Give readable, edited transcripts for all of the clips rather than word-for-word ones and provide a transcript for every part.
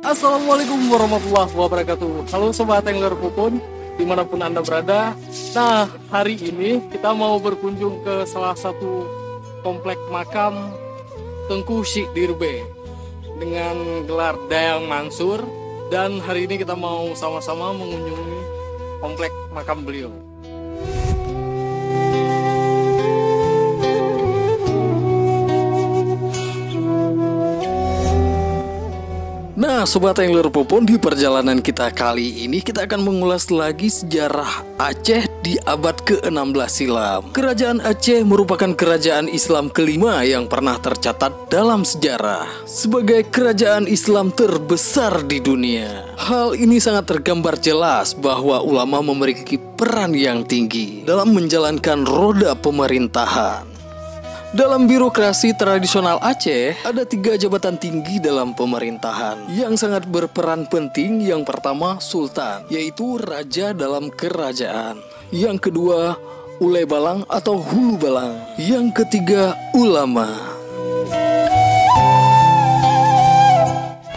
Assalamualaikum warahmatullahi wabarakatuh. Halo Sobat Angler Pupun, dimanapun Anda berada. Nah, hari ini kita mau berkunjung ke salah satu komplek makam Tengku Syekh Dirbe dengan gelar Dayang Mansur. Dan hari ini kita mau sama-sama mengunjungi komplek makam beliau. Nah, Sobat Angler Pupun, di perjalanan kita kali ini kita akan mengulas lagi sejarah Aceh di abad ke-16 silam. Kerajaan Aceh merupakan kerajaan Islam kelima yang pernah tercatat dalam sejarah sebagai kerajaan Islam terbesar di dunia. Hal ini sangat tergambar jelas bahwa ulama memiliki peran yang tinggi dalam menjalankan roda pemerintahan. Dalam birokrasi tradisional Aceh, ada 3 jabatan tinggi dalam pemerintahan yang sangat berperan penting. Yang pertama, Sultan, yaitu raja dalam kerajaan. Yang kedua, Ulai Balang atau Hulu Balang. Yang ketiga, ulama.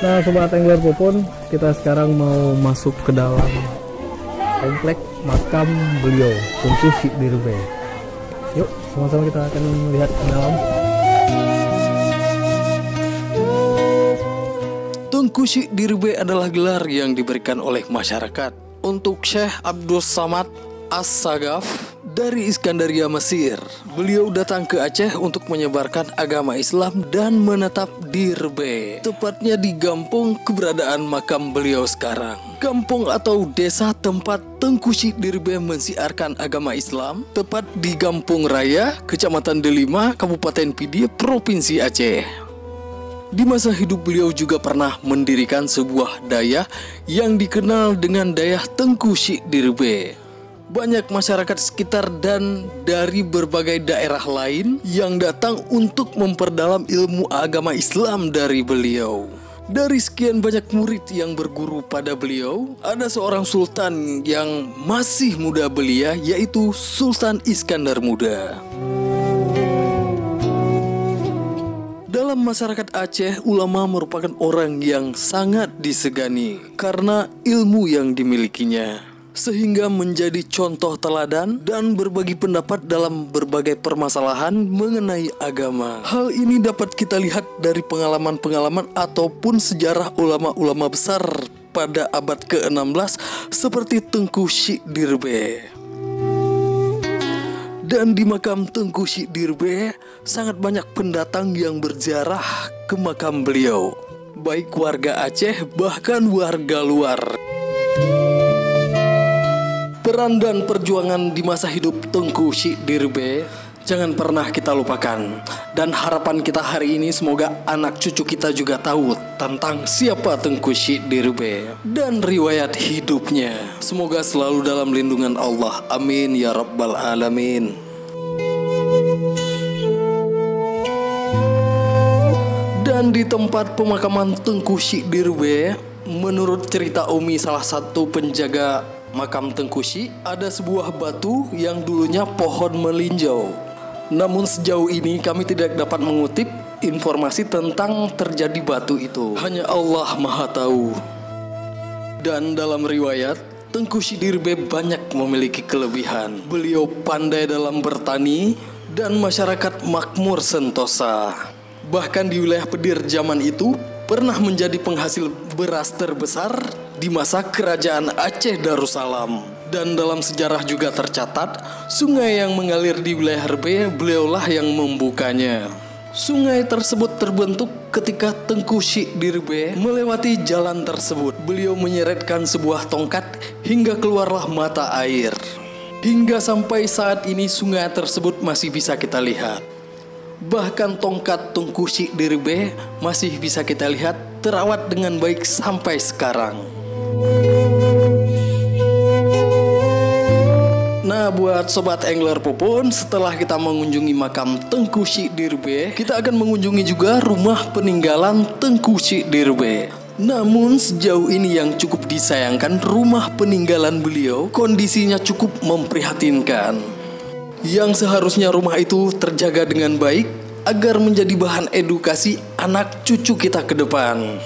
Nah, Sobat Angler Pupun, kita sekarang mau masuk ke dalam komplek makam beliau, Tengku Syekh Dirbe. Yuk, sama-sama kita akan melihat ke dalam. Tengku Syekh Dirbe adalah gelar yang diberikan oleh masyarakat untuk Syekh Abdul Samad As-Sagaf dari Iskandaria, Mesir. Beliau datang ke Aceh untuk menyebarkan agama Islam dan menetap di Dirbe, tepatnya di kampung keberadaan makam beliau sekarang. Kampung atau desa tempat Tengku Syekh Dirbe mensiarkan agama Islam, tepat di Kampung Raya, Kecamatan Delima, Kabupaten Pidi, Provinsi Aceh. Di masa hidup beliau juga pernah mendirikan sebuah dayah yang dikenal dengan dayah Tengku Syekh Dirbe. Banyak masyarakat sekitar dan dari berbagai daerah lain yang datang untuk memperdalam ilmu agama Islam dari beliau. Dari sekian banyak murid yang berguru pada beliau, ada seorang sultan yang masih muda belia, yaitu Sultan Iskandar Muda. Dalam masyarakat Aceh, ulama merupakan orang yang sangat disegani karena ilmu yang dimilikinya, sehingga menjadi contoh teladan dan berbagi pendapat dalam berbagai permasalahan mengenai agama. Hal ini dapat kita lihat dari pengalaman-pengalaman ataupun sejarah ulama-ulama besar pada abad ke-16 seperti Tengku Syekh Dirbe. Dan di makam Tengku Syekh Dirbe sangat banyak pendatang yang berziarah ke makam beliau, baik warga Aceh bahkan warga luar. Peran dan perjuangan di masa hidup Tengku Syekh Dirbe jangan pernah kita lupakan. Dan harapan kita hari ini semoga anak cucu kita juga tahu tentang siapa Tengku Syekh Dirbe dan riwayat hidupnya. Semoga selalu dalam lindungan Allah. Amin ya rabbal alamin. Dan di tempat pemakaman Tengku Syekh Dirbe, menurut cerita Umi, salah satu penjaga makam Tengku Syekh, ada sebuah batu yang dulunya pohon melinjau. Namun sejauh ini kami tidak dapat mengutip informasi tentang terjadi batu itu. Hanya Allah Maha Tahu. Dan dalam riwayat, Tengku Syekh Dirbe banyak memiliki kelebihan. Beliau pandai dalam bertani dan masyarakat makmur sentosa. Bahkan di wilayah Pedir zaman itu pernah menjadi penghasil beras terbesar di masa kerajaan Aceh Darussalam. Dan dalam sejarah juga tercatat, sungai yang mengalir di wilayah Dirbe, beliaulah yang membukanya. Sungai tersebut terbentuk ketika Tengku Syekh Dirbe melewati jalan tersebut. Beliau menyeretkan sebuah tongkat hingga keluarlah mata air. Hingga sampai saat ini sungai tersebut masih bisa kita lihat. Bahkan tongkat Tengku Syekh Dirbe masih bisa kita lihat terawat dengan baik sampai sekarang. Nah, buat Sobat Angler Pupun, setelah kita mengunjungi makam Tengku Syekh Dirbe, kita akan mengunjungi juga rumah peninggalan Tengku Syekh Dirbe. Namun sejauh ini yang cukup disayangkan, rumah peninggalan beliau kondisinya cukup memprihatinkan. Yang seharusnya rumah itu terjaga dengan baik agar menjadi bahan edukasi anak cucu kita ke depan.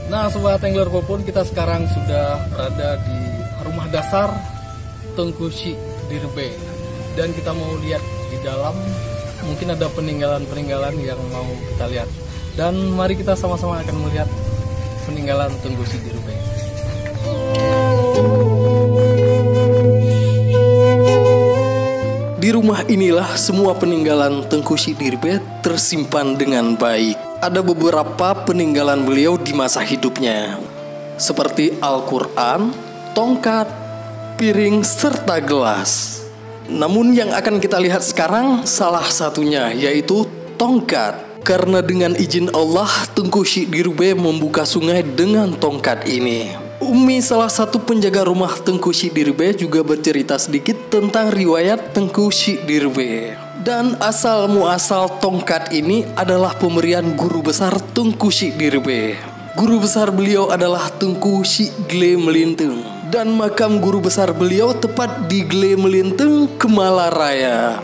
Nah, Sobat Angler Popon, kita sekarang sudah berada di rumah dasar Tengku Sy Dirbe. Dan kita mau lihat di dalam, mungkin ada peninggalan-peninggalan yang mau kita lihat. Dan mari kita sama-sama akan melihat peninggalan Tengku Sy Dirbe. Di rumah inilah semua peninggalan Tengku Sy Dirbe tersimpan dengan baik. Ada beberapa peninggalan beliau di masa hidupnya, seperti Al-Quran, tongkat, piring, serta gelas. Namun yang akan kita lihat sekarang salah satunya, yaitu tongkat. Karena dengan izin Allah, Tengku Sy Dirbe membuka sungai dengan tongkat ini. Umi, salah satu penjaga rumah Tengku Sy Dirbe, juga bercerita sedikit tentang riwayat Tengku Sy Dirbe. Dan asal muasal tongkat ini adalah pemberian guru besar Tengku Sy Dirbe. Guru besar beliau adalah Tengku Sy Gle Melintang. Dan makam guru besar beliau tepat di Gle Melintang, Kemala Raya.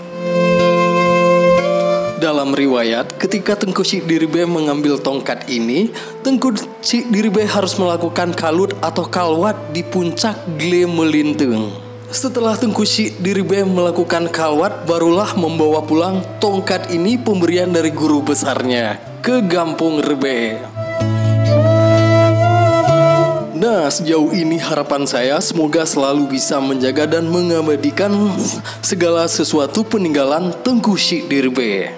Dalam riwayat, ketika Tengku Sy Dirbe mengambil tongkat ini, Tengku Sy Dirbe harus melakukan kalut atau kalwat di puncak Gle Melintang. Setelah Tengku Sy Dirbe melakukan kalwat, barulah membawa pulang tongkat ini, pemberian dari guru besarnya, ke Gampung Rebe. Nah, sejauh ini harapan saya semoga selalu bisa menjaga dan mengabadikan segala sesuatu peninggalan Tengku Sy Dirbe.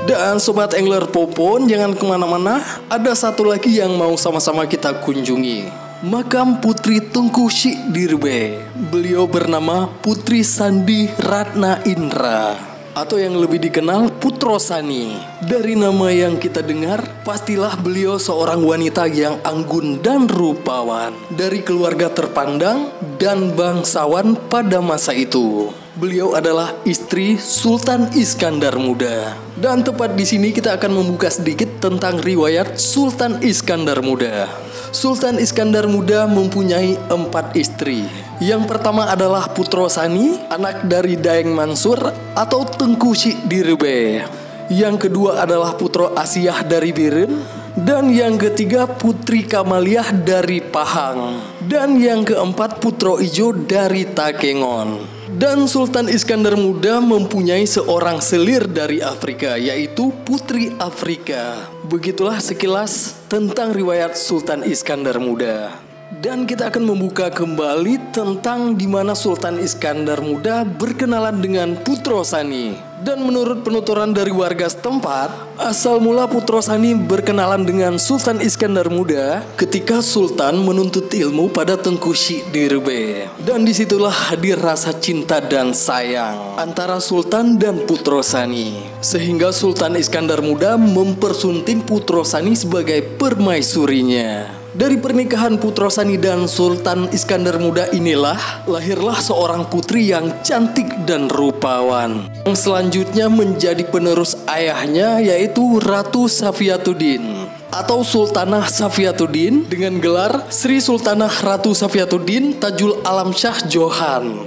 Dan Sobat Angler Popon, jangan kemana-mana, ada satu lagi yang mau sama-sama kita kunjungi. Makam Putri Tengku Sy Dirbe. Beliau bernama Putri Sandi Ratna Indra, atau yang lebih dikenal Putro Sani. Dari nama yang kita dengar, pastilah beliau seorang wanita yang anggun dan rupawan, dari keluarga terpandang dan bangsawan pada masa itu. Beliau adalah istri Sultan Iskandar Muda. Dan tepat di sini kita akan membuka sedikit tentang riwayat Sultan Iskandar Muda. Sultan Iskandar Muda mempunyai 4 istri. Yang pertama adalah Putro Sani, anak dari Daeng Mansur atau Tengku Sy Dirbe. Yang kedua adalah Putro Asiyah dari Biren. Dan yang ketiga Putri Kamaliah dari Pahang. Dan yang keempat Putro Ijo dari Takengon. Dan Sultan Iskandar Muda mempunyai seorang selir dari Afrika, yaitu Putri Afrika. Begitulah sekilas tentang riwayat Sultan Iskandar Muda. Dan kita akan membuka kembali tentang di mana Sultan Iskandar Muda berkenalan dengan Putro Sani. Dan menurut penuturan dari warga setempat, asal mula Putro Sani berkenalan dengan Sultan Iskandar Muda ketika Sultan menuntut ilmu pada Tengku Sy Dirbe. Dan disitulah hadir rasa cinta dan sayang antara Sultan dan Putro Sani, sehingga Sultan Iskandar Muda mempersunting Putro Sani sebagai permaisurinya. Dari pernikahan Putro Sani dan Sultan Iskandar Muda inilah lahirlah seorang putri yang cantik dan rupawan, yang selanjutnya menjadi penerus ayahnya, yaitu Ratu Safiyatuddin atau Sultanah Safiyatuddin dengan gelar Sri Sultanah Ratu Safiyatuddin Tajul Alam Shah Johan.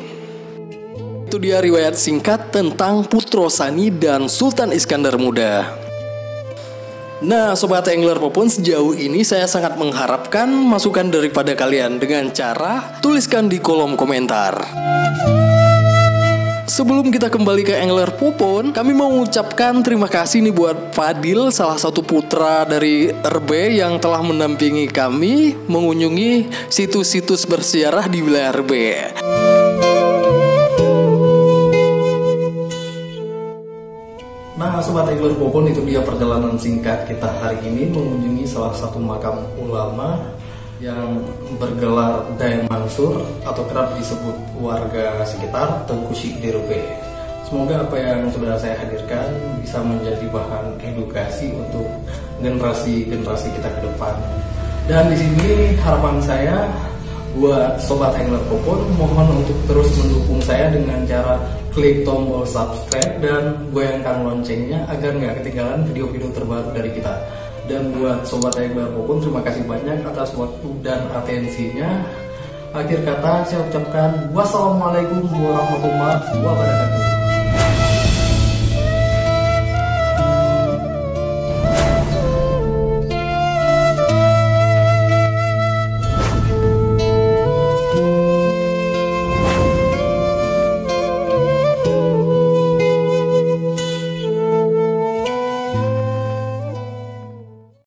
Itu dia riwayat singkat tentang Putro Sani dan Sultan Iskandar Muda. Nah, Sobat Angler Popon, sejauh ini saya sangat mengharapkan masukan daripada kalian dengan cara tuliskan di kolom komentar. Sebelum kita kembali ke Angler Popon, kami mau mengucapkan terima kasih nih buat Fadil, salah satu putra dari RB yang telah mendampingi kami mengunjungi situs-situs bersejarah di wilayah RB. Nah, Sobat Angler Popon, itu dia perjalanan singkat kita hari ini mengunjungi salah satu makam ulama yang bergelar Daeng Mansur atau kerap disebut warga sekitar Tengku Sy Dirbe. Semoga apa yang sudah saya hadirkan bisa menjadi bahan edukasi untuk generasi-generasi kita ke depan. Dan di sini harapan saya buat Sobat Angler Popon, mohon untuk terus mendukung saya dengan cara klik tombol subscribe dan goyangkan loncengnya agar nggak ketinggalan video-video terbaru dari kita. Dan buat Sobat Angler Popon, terima kasih banyak atas waktu dan atensinya. Akhir kata saya ucapkan wassalamualaikum warahmatullahi wabarakatuh.